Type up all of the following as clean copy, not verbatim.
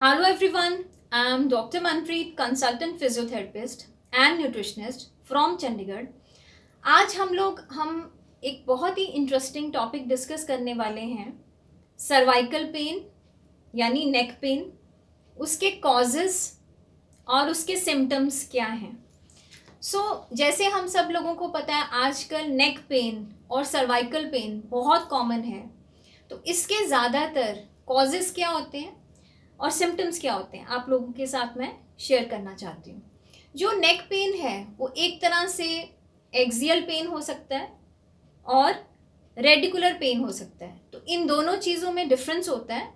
Hello everyone, I am Dr. Manpreet, consultant physiotherapist and nutritionist from Chandigarh. आज हम एक बहुत ही इंटरेस्टिंग टॉपिक डिस्कस करने वाले हैं। सर्वाइकल पेन यानी नेक पेन, उसके कॉजेस और उसके सिम्टम्स क्या हैं। जैसे हम सब लोगों को पता है आजकल नेक पेन और सर्वाइकल पेन बहुत कॉमन है। तो इसके ज़्यादातर कॉजेस क्या होते हैं और सिम्टम्स क्या होते हैं आप लोगों के साथ मैं शेयर करना चाहती हूँ। जो नेक पेन है वो एक तरह से एक्सियल पेन हो सकता है और रेडिकुलर पेन हो सकता है। तो इन दोनों चीज़ों में डिफरेंस होता है।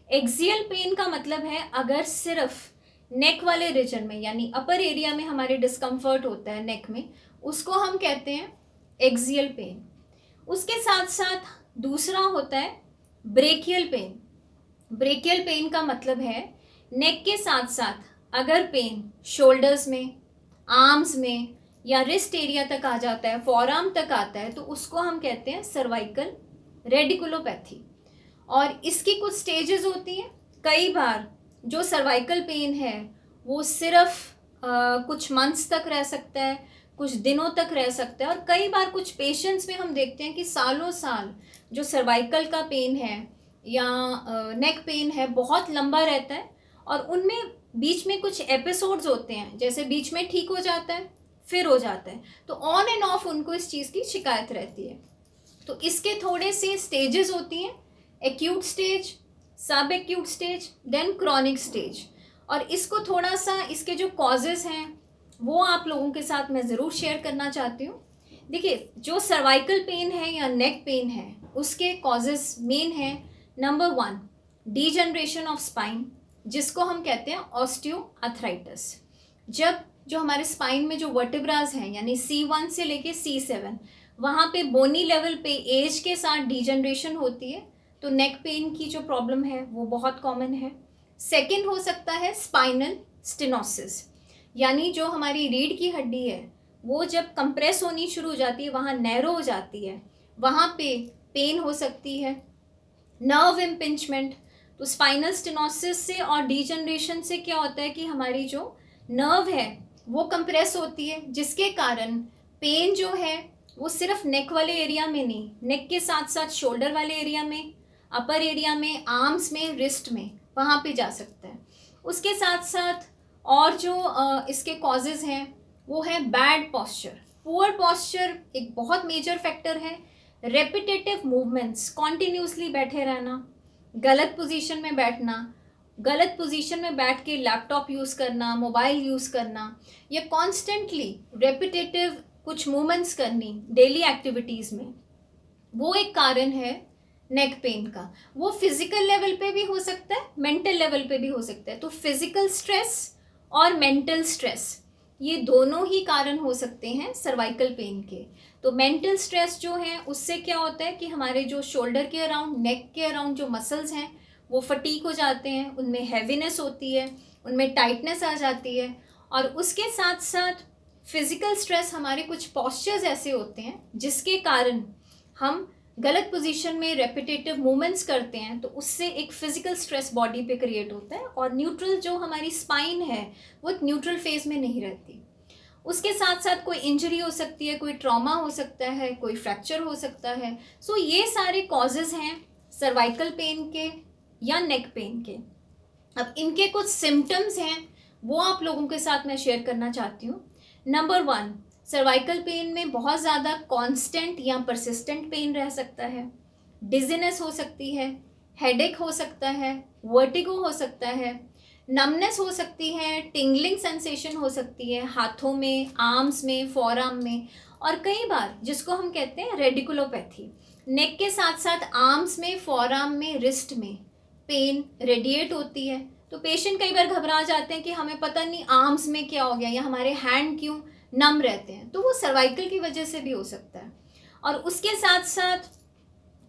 एक्सियल पेन का मतलब है अगर सिर्फ नेक वाले रीजन में यानी अपर एरिया में हमारे डिस्कम्फर्ट होता है नेक में, उसको हम कहते हैं एक्सियल पेन। उसके साथ साथ दूसरा होता है ब्रेकियल पेन। ब्रेकियल पेन का मतलब है नेक के साथ साथ अगर पेन शोल्डर्स में, आर्म्स में या रिस्ट एरिया तक आ जाता है, फॉरआर्म तक आता है, तो उसको हम कहते हैं सर्वाइकल रेडिकुलोपैथी। और इसकी कुछ स्टेजेस होती हैं। कई बार जो सर्वाइकल पेन है वो सिर्फ कुछ मंथ्स तक रह सकता है, कुछ दिनों तक रह सकता है, और कई बार कुछ पेशेंट्स में हम देखते हैं कि सालों साल जो सर्वाइकल का पेन है या नेक पेन है बहुत लंबा रहता है। और उनमें बीच में कुछ एपिसोड्स होते हैं, जैसे बीच में ठीक हो जाता है फिर हो जाता है, तो ऑन एंड ऑफ उनको इस चीज़ की शिकायत रहती है। तो इसके थोड़े से स्टेजेस होती हैं, acute stage, sub acute stage, then chronic stage. और इसको थोड़ा सा इसके जो कॉजेज़ हैं वो आप लोगों के साथ मैं ज़रूर शेयर करना चाहती हूँ। देखिए, जो सर्वाइकल पेन है या नेक पेन है उसके कॉजेज़ मेन हैं। नंबर 1, डीजनरेशन ऑफ स्पाइन, जिसको हम कहते हैं ऑस्टियोआर्थराइटिस। जब जो हमारे स्पाइन में जो वर्टिब्रास हैं यानी C1 से लेके C7, वहाँ पे बोनी लेवल पे एज के साथ डीजनरेशन होती है, तो नेक पेन की जो प्रॉब्लम है वो बहुत कॉमन है। सेकंड हो सकता है स्पाइनल स्टेनोसिस, यानी जो हमारी रीढ़ की हड्डी है वो जब कंप्रेस होनी शुरू हो जाती है, वहाँ नैरो हो जाती है, वहाँ पे पेन हो सकती है। नर्व इम्पिंचमेंट, तो स्पाइनल स्टेनोसिस से और डीजनरेशन से क्या होता है कि हमारी जो नर्व है वो कंप्रेस होती है, जिसके कारण पेन जो है वो सिर्फ नेक वाले एरिया में नहीं, नेक के साथ साथ शोल्डर वाले एरिया में, अपर एरिया में, आर्म्स में, रिस्ट में, वहाँ पे जा सकता है। उसके साथ साथ और जो इसके कॉजेज़ हैं वो है बैड पॉस्चर। पुअर पॉस्चर एक बहुत मेजर फैक्टर है। रेपिटेटिव मूवमेंट्स, कॉन्टिन्यूसली बैठे रहना, गलत पोजीशन में बैठना, गलत पोजीशन में बैठ के लैपटॉप यूज़ करना, मोबाइल यूज़ करना, या कॉन्स्टेंटली रेपिटेटिव कुछ मूवमेंट्स करनी डेली एक्टिविटीज़ में, वो एक कारण है नेक पेन का। वो फिजिकल लेवल पे भी हो सकता है, मेंटल लेवल पे भी हो सकता है। तो फिजिकल स्ट्रेस और मेंटल स्ट्रेस, ये दोनों ही कारण हो सकते हैं सर्वाइकल पेन के। तो मेंटल स्ट्रेस जो है उससे क्या होता है कि हमारे जो शोल्डर के अराउंड, नेक के अराउंड जो मसल्स हैं वो फटीक हो जाते हैं, उनमें हैवीनेस होती है, उनमें टाइटनेस आ जाती है। और उसके साथ साथ फिजिकल स्ट्रेस, हमारे कुछ पॉस्चर्स ऐसे होते हैं जिसके कारण हम गलत पोजीशन में रेपिटेटिव मूवमेंट्स करते हैं, तो उससे एक फिजिकल स्ट्रेस बॉडी पे क्रिएट होता है और न्यूट्रल जो हमारी स्पाइन है वो एक न्यूट्रल फेज में नहीं रहती। उसके साथ साथ कोई इंजरी हो सकती है, कोई ट्रॉमा हो सकता है, कोई फ्रैक्चर हो सकता है। ये सारे कॉजेज़ हैं सर्वाइकल पेन के या नेक पेन के। अब इनके कुछ सिम्टम्स हैं वो आप लोगों के साथ मैं शेयर करना चाहती हूँ। नंबर 1, सर्वाइकल पेन में बहुत ज़्यादा कांस्टेंट या परसिस्टेंट पेन रह सकता है, डिजीनेस हो सकती है, हेडेक हो सकता है, वर्टिगो हो सकता है, नमनेस हो सकती है, टिंगलिंग सेंसेशन हो सकती है हाथों में, आर्म्स में, फॉरआर्म में, और कई बार जिसको हम कहते हैं रेडिकुलोपैथी, नेक के साथ साथ आर्म्स में, फॉरआर्म में, रिस्ट में पेन रेडिएट होती है। तो पेशेंट कई बार घबरा जाते हैं कि हमें पता नहीं आर्म्स में क्या हो गया या हमारे हैंड क्यों नम रहते हैं, तो वो सर्वाइकल की वजह से भी हो सकता है। और उसके साथ साथ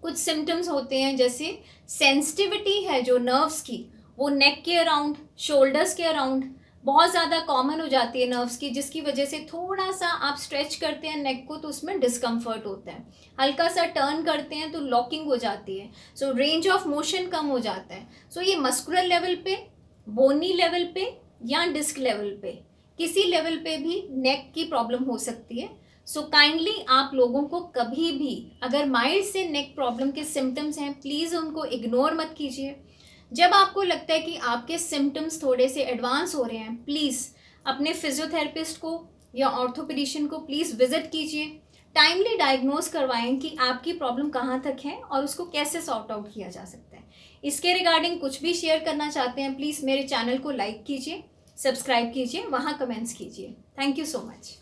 कुछ सिम्टम्स होते हैं, जैसे सेंसिटिविटी है जो नर्व्स की, वो नेक के अराउंड, शोल्डर्स के अराउंड बहुत ज़्यादा कॉमन हो जाती है नर्व्स की, जिसकी वजह से थोड़ा सा आप स्ट्रेच करते हैं नेक को तो उसमें डिस्कम्फर्ट होता है, हल्का सा टर्न करते हैं तो लॉकिंग हो जाती है, रेंज ऑफ मोशन कम हो जाता है। ये मस्कुलर लेवल पे बोनी लेवल पे या डिस्क लेवल पे, किसी लेवल पे भी नेक की प्रॉब्लम हो सकती है। सो काइंडली आप लोगों को कभी भी अगर माइल्ड से नेक प्रॉब्लम के सिम्टम्स हैं, प्लीज़ उनको इग्नोर मत कीजिए। जब आपको लगता है कि आपके सिम्टम्स थोड़े से एडवांस हो रहे हैं, प्लीज़ अपने फिजियोथेरेपिस्ट को या ऑर्थोपेडिशियन को प्लीज़ विजिट कीजिए। टाइमली डायग्नोज करवाएं कि आपकी प्रॉब्लम कहाँ तक है और उसको कैसे सॉर्ट आउट किया जा सकता है। इसके रिगार्डिंग कुछ भी शेयर करना चाहते हैं, प्लीज़ मेरे चैनल को लाइक कीजिए, सब्सक्राइब कीजिए, वहाँ कमेंट्स कीजिए। Thank you so much.